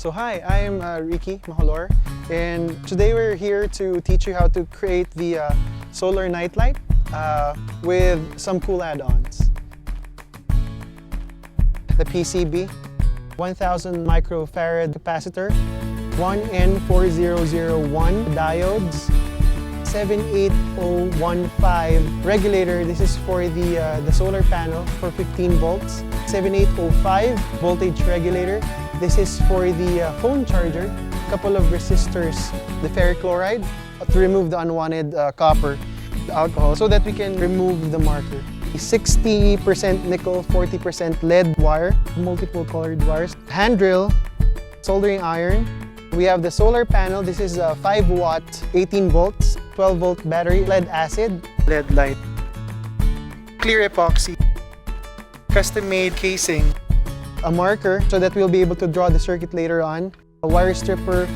So hi, I'm Ricky Maholor, and today we're here to teach you how to create the solar nightlight with some cool add-ons. The PCB, 1000 microfarad capacitor, 1N4001 diodes, 78015 regulator. This is for the solar panel for 15 volts. 7805 voltage regulator. This is for the phone charger. A couple of resistors, the ferric chloride to remove the unwanted copper, the alcohol, so that we can remove the marker. 60% nickel, 40% lead wire, multiple colored wires. Hand drill, soldering iron. We have the solar panel. This is a 5 watt, 18 volts, 12 volt battery, lead acid, LED light. Clear epoxy, custom made casing, a marker so that we'll be able to draw the circuit later on, a wire stripper,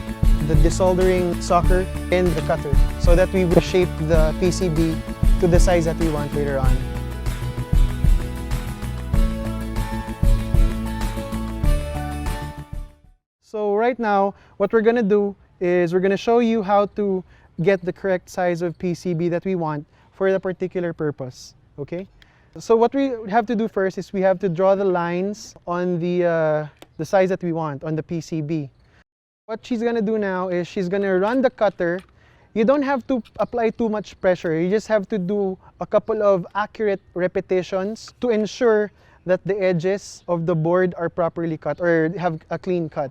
the desoldering socket, and the cutter so that we will shape the PCB to the size that we want later on. So right now, what we're going to do is we're going to show you how to get the correct size of PCB that we want for the particular purpose, okay? So what we have to do first is we have to draw the lines on the size that we want on the PCB. What she's going to do now is she's going to run the cutter. You don't have to apply too much pressure. You just have to do a couple of accurate repetitions to ensure that the edges of the board are properly cut or have a clean cut.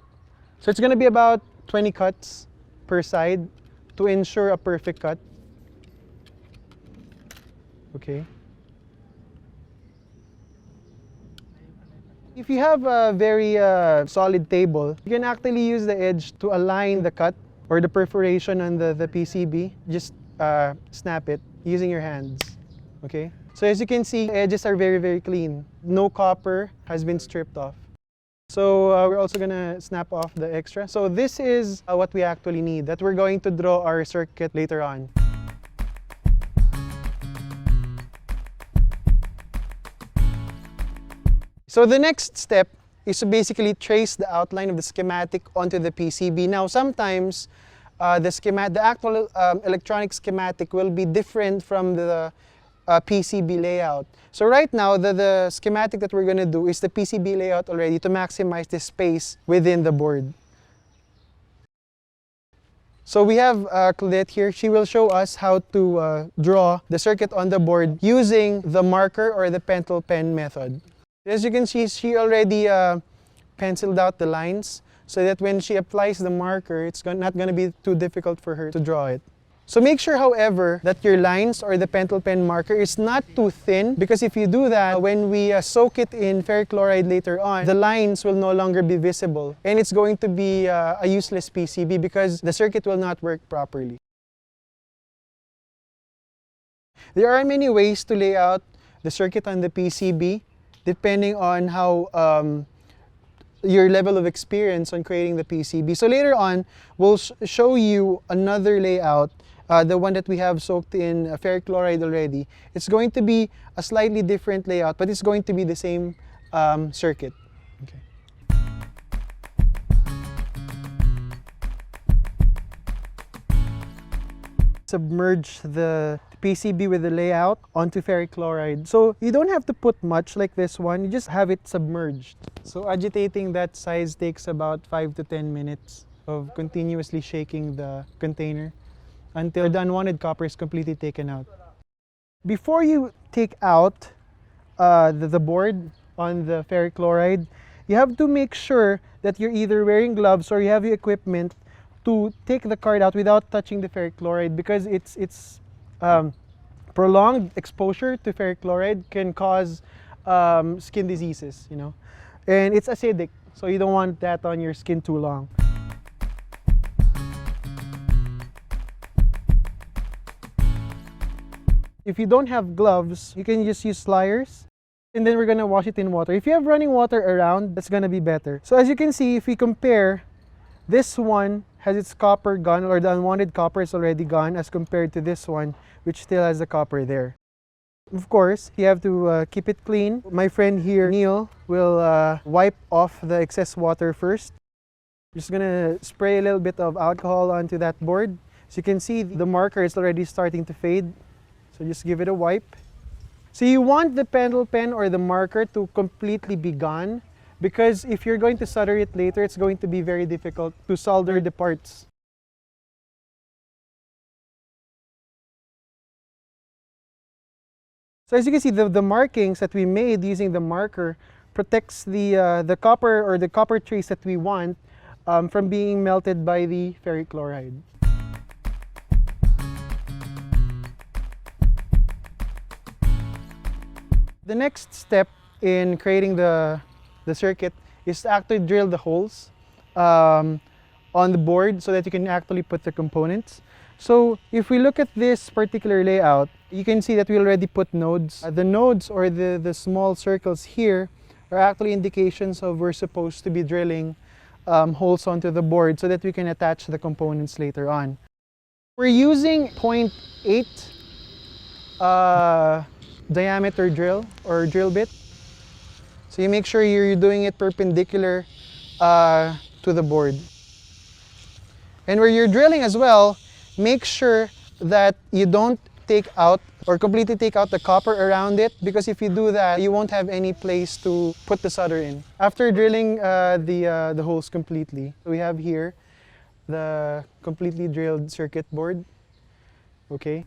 So it's going to be about 20 cuts per side to ensure a perfect cut. Okay. If you have a very solid table, you can actually use the edge to align the cut or the perforation on the PCB. Just snap it using your hands. Okay. So as you can see, edges are very, very clean. No copper has been stripped off. So we're also going to snap off the extra. So this is what we actually need, that we're going to draw our circuit later on. So the next step is to basically trace the outline of the schematic onto the PCB. Now sometimes the actual electronic schematic will be different from the PCB layout. So right now, the schematic that we're going to do is the PCB layout already to maximize the space within the board. So we have Claudette here. She will show us how to draw the circuit on the board using the marker or the pencil pen method. As you can see, she already penciled out the lines so that when she applies the marker, it's not going to be too difficult for her to draw it. So make sure, however, that your lines or the pencil pen marker is not too thin, because if you do that, when we soak it in ferric chloride later on, the lines will no longer be visible and it's going to be a useless PCB because the circuit will not work properly. There are many ways to lay out the circuit on the PCB depending on how your level of experience on creating the PCB. So later on, we'll show you another layout, the one that we have soaked in ferric chloride already. It's going to be a slightly different layout, but it's going to be the same circuit. Okay. Submerge the PCB with the layout onto ferric chloride. So you don't have to put much like this one, you just have it submerged. So agitating that size takes about 5 to 10 minutes of continuously shaking the container until the unwanted copper is completely taken out. Before you take out the board on the ferric chloride, you have to make sure that you're either wearing gloves or you have your equipment to take the card out without touching the ferric chloride, because it's prolonged exposure to ferric chloride can cause skin diseases, you know, and it's acidic, so you don't want that on your skin too long. If you don't have gloves, you can just use pliers, and then we're gonna wash it in water. If you have running water around, that's gonna be better. So as you can see, if we compare, this one has its copper gone, or the unwanted copper is already gone, as compared to this one, which still has the copper there. Of course, you have to keep it clean. My friend here, Neil, will wipe off the excess water first. Just gonna spray a little bit of alcohol onto that board. So you can see the marker is already starting to fade. So just give it a wipe. So you want the pencil pen or the marker to completely be gone, because if you're going to solder it later, it's going to be very difficult to solder the parts. So as you can see, the markings that we made using the marker protects the copper or the copper trace that we want from being melted by the ferric chloride. The next step in creating the circuit is to actually drill the holes on the board so that you can actually put the components. So if we look at this particular layout, you can see that we already put nodes. The nodes or the small circles here are actually indications of we're supposed to be drilling holes onto the board so that we can attach the components later on. We're using 0.8 diameter drill or drill bit. So you make sure you're doing it perpendicular to the board. And where you're drilling as well, make sure that you don't take out or completely take out the copper around it, because if you do that, you won't have any place to put the solder in. After drilling the holes completely, we have here the completely drilled circuit board. Okay.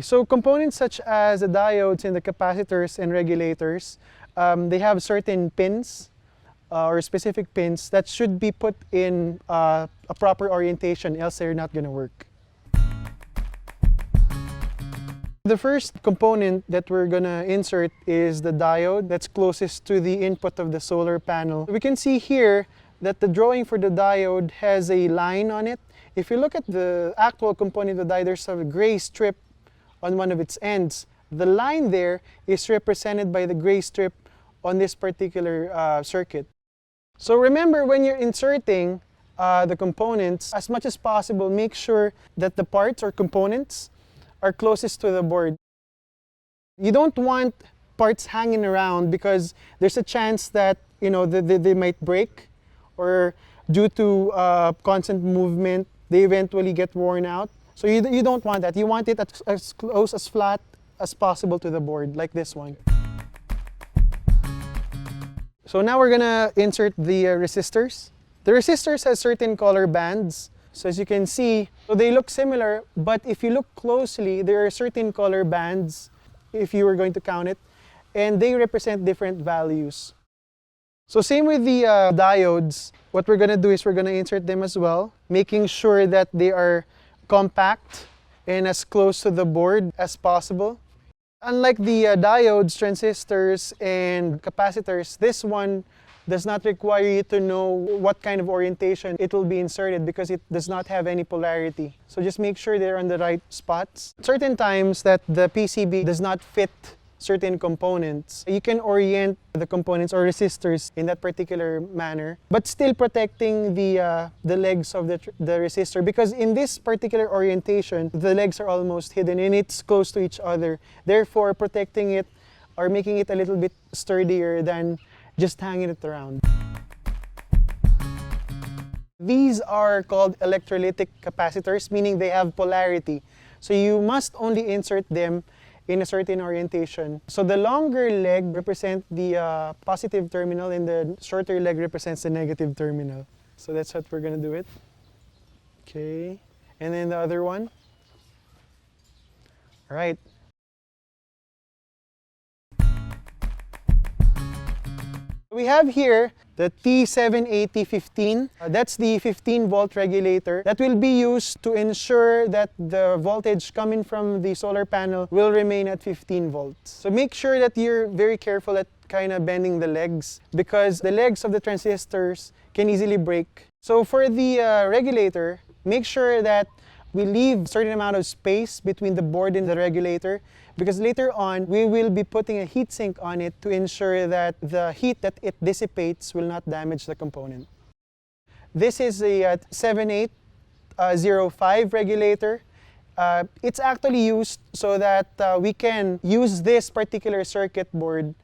So components such as the diodes and the capacitors and regulators, they have certain pins or specific pins that should be put in a proper orientation, else they're not going to work. The first component that we're going to insert is the diode that's closest to the input of the solar panel. We can see here that the drawing for the diode has a line on it. If you look at the actual component of the diode, there's a gray strip on one of its ends. The line there is represented by the gray strip on this particular circuit. So remember, when you're inserting the components, as much as possible, make sure that the parts or components are closest to the board. You don't want parts hanging around because there's a chance that they might break, or due to constant movement, they eventually get worn out. So you don't want that. You want it as close, as flat as possible to the board, like this one. So now we're gonna insert the resistors. The resistors have certain color bands. So as you can see, so they look similar, but if you look closely, there are certain color bands, if you were going to count it, and they represent different values. So same with the diodes, what we're gonna do is we're gonna insert them as well, making sure that they are compact and as close to the board as possible. Unlike the diodes, transistors, and capacitors, this one does not require you to know what kind of orientation it will be inserted because it does not have any polarity. So just make sure they're on the right spots. Certain times that the PCB does not fit certain components, you can orient the components or resistors in that particular manner, but still protecting the legs of the resistor, because in this particular orientation, the legs are almost hidden and it's close to each other. Therefore, protecting it or making it a little bit sturdier than just hanging it around. These are called electrolytic capacitors, meaning they have polarity. So you must only insert them in a certain orientation. So the longer leg represents the positive terminal and the shorter leg represents the negative terminal. So that's what we're gonna do it. Okay, and then the other one. All right. We have here the T78015. That's the 15-volt regulator that will be used to ensure that the voltage coming from the solar panel will remain at 15 volts. So make sure that you're very careful at kind of bending the legs, because the legs of the transistors can easily break. So for the regulator, make sure that we leave a certain amount of space between the board and the regulator, because later on we will be putting a heat sink on it to ensure that the heat that it dissipates will not damage the component. This is a 7805 regulator. It's actually used so that we can use this particular circuit board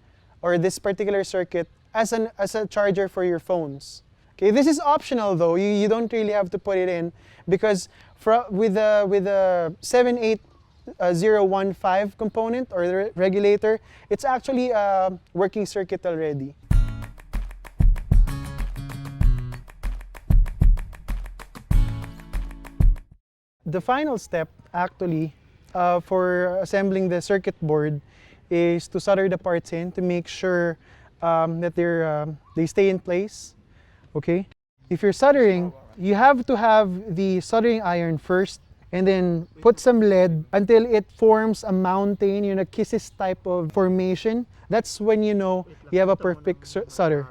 or this particular circuit as a charger for your phones. Okay, this is optional though. You don't really have to put it in because with the 78015 component or the regulator, it's actually a working circuit already. The final step actually for assembling the circuit board is to solder the parts in to make sure that they stay in place. Okay? If you're soldering, you have to have the soldering iron first and then put some lead until it forms a mountain, a kisses type of formation. That's when you know you have a perfect solder.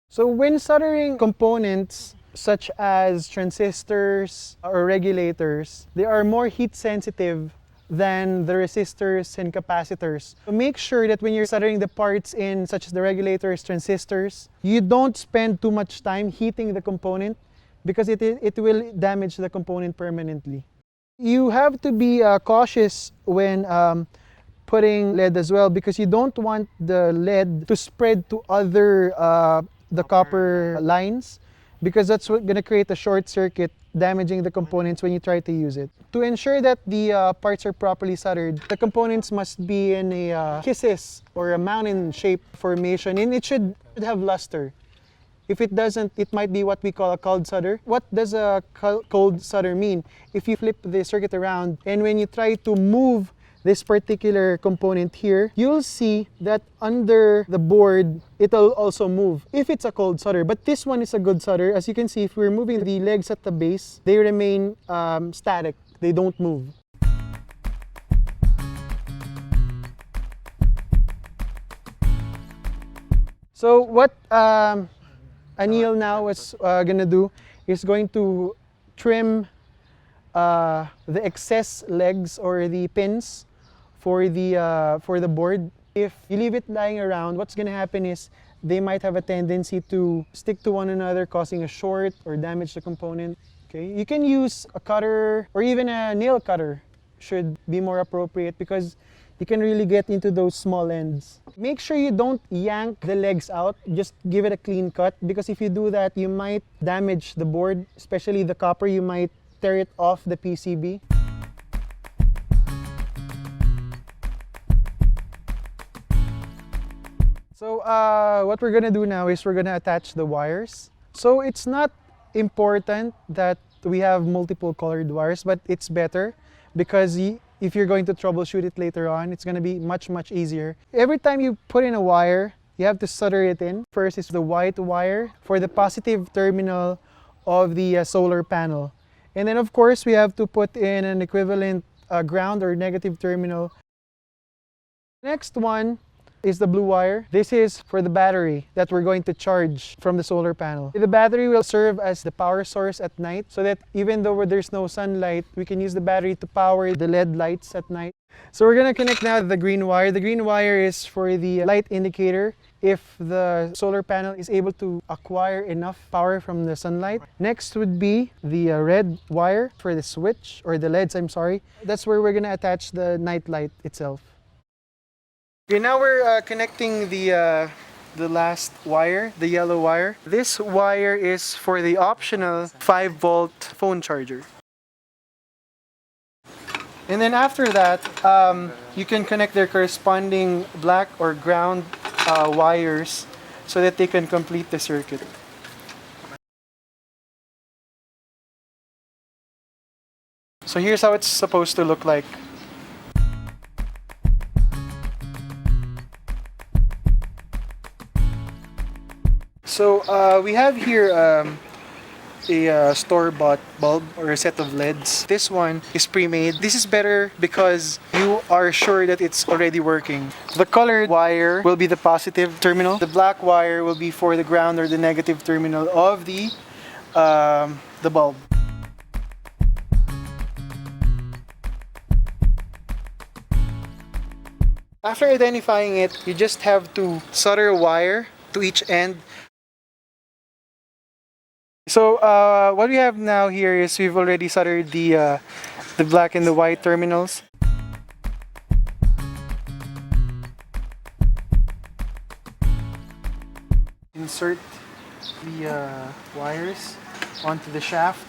So when soldering components such as transistors or regulators, they are more heat sensitive than the resistors and capacitors. So make sure that when you're soldering the parts in, such as the regulators, transistors, you don't spend too much time heating the component because it will damage the component permanently. You have to be cautious when putting lead as well because you don't want the lead to spread to other the copper lines, because that's going to create a short circuit, damaging the components when you try to use it. To ensure that the parts are properly soldered, the components must be in a kisses or a mountain shape formation, and it should have luster. If it doesn't, it might be what we call a cold solder. What does a cold solder mean? If you flip the circuit around and when you try to move this particular component here, you'll see that under the board, it'll also move if it's a cold solder. But this one is a good solder. As you can see, if we're moving the legs at the base, they remain static. They don't move. So what Anil now is gonna do is going to trim the excess legs or the pins for the board. If you leave it lying around, what's gonna happen is they might have a tendency to stick to one another, causing a short or damage the component. Okay, you can use a cutter or even a nail cutter should be more appropriate because you can really get into those small ends. Make sure you don't yank the legs out, just give it a clean cut, because if you do that, you might damage the board, especially the copper. You might tear it off the PCB. So what we're gonna do now is we're gonna attach the wires. So it's not important that we have multiple colored wires, but it's better because if you're going to troubleshoot it later on, it's going to be much easier. Every time you put in a wire, you have to solder it in. First is the white wire for the positive terminal of the solar panel. And then of course, we have to put in an equivalent ground or negative terminal. Next one is the blue wire. This is for the battery that we're going to charge from the solar panel. The battery will serve as the power source at night so that even though there's no sunlight, we can use the battery to power the LED lights at night. So we're gonna connect now the green wire. The green wire is for the light indicator if the solar panel is able to acquire enough power from the sunlight. Next would be the red wire for the switch, or the LEDs, I'm sorry. That's where we're gonna attach the night light itself. Okay, now we're connecting the last wire, the yellow wire. This wire is for the optional 5-volt phone charger. And then after that, you can connect their corresponding black or ground wires so that they can complete the circuit. So here's how it's supposed to look like. So we have here a store-bought bulb or a set of LEDs. This one is pre-made. This is better because you are sure that it's already working. The colored wire will be the positive terminal. The black wire will be for the ground or the negative terminal of the bulb. After identifying it, you just have to solder a wire to each end. So what we have now here is we've already soldered the the black and the white terminals. Insert the wires onto the shaft.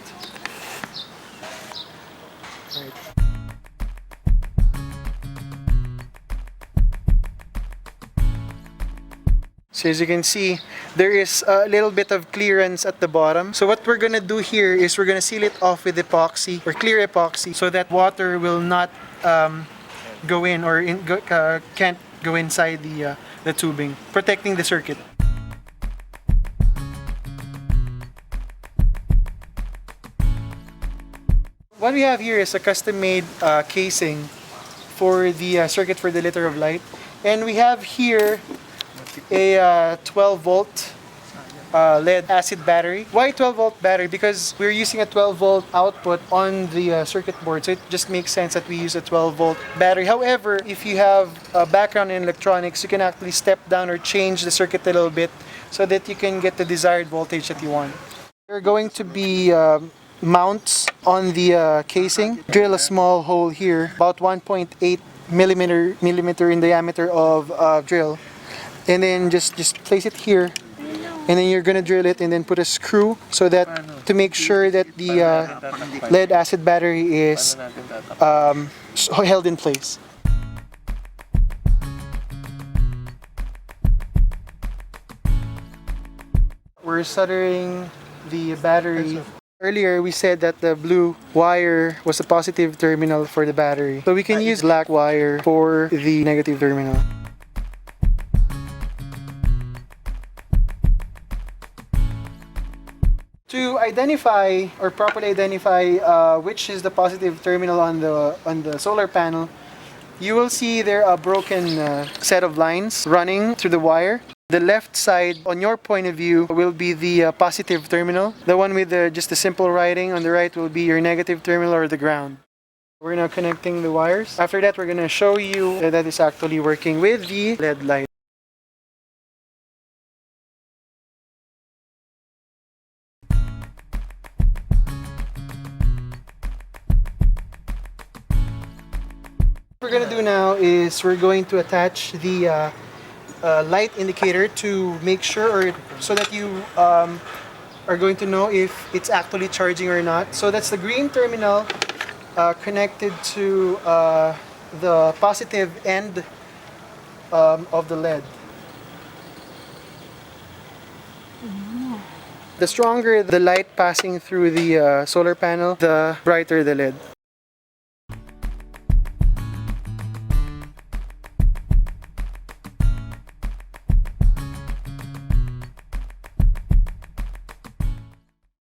Right. So as you can see, there is a little bit of clearance at the bottom. So what we're gonna do here is we're gonna seal it off with epoxy or clear epoxy so that water will not go in or can't go inside the tubing, protecting the circuit. What we have here is a custom-made casing for the circuit for the liter of light, and we have here a 12-volt lead acid battery. Why 12-volt battery? Because we're using a 12-volt output on the circuit board, so it just makes sense that we use a 12-volt battery. However, if you have a background in electronics, you can actually step down or change the circuit a little bit so that you can get the desired voltage that you want. There are going to be mounts on the casing. Drill a small hole here, about 1.8 millimeter in diameter of drill, and then just place it here, and then you're gonna drill it and then put a screw so that to make sure that the lead acid battery is held in place. We're soldering the battery. Earlier we said that the blue wire was a positive terminal for the battery, so we can use black wire for the negative terminal. To identify or properly identify which is the positive terminal on the solar panel, you will see there a broken set of lines running through the wire. The left side, on your point of view, will be the positive terminal. The one with just the simple writing on the right will be your negative terminal or the ground. We're now connecting the wires. After that, we're going to show you that it's actually working with the LED light. What we're going to do now is we're going to attach the light indicator to make sure, or so that you are going to know if it's actually charging or not. So that's the green terminal connected to the positive end of the LED. The stronger the light passing through the solar panel, the brighter the LED.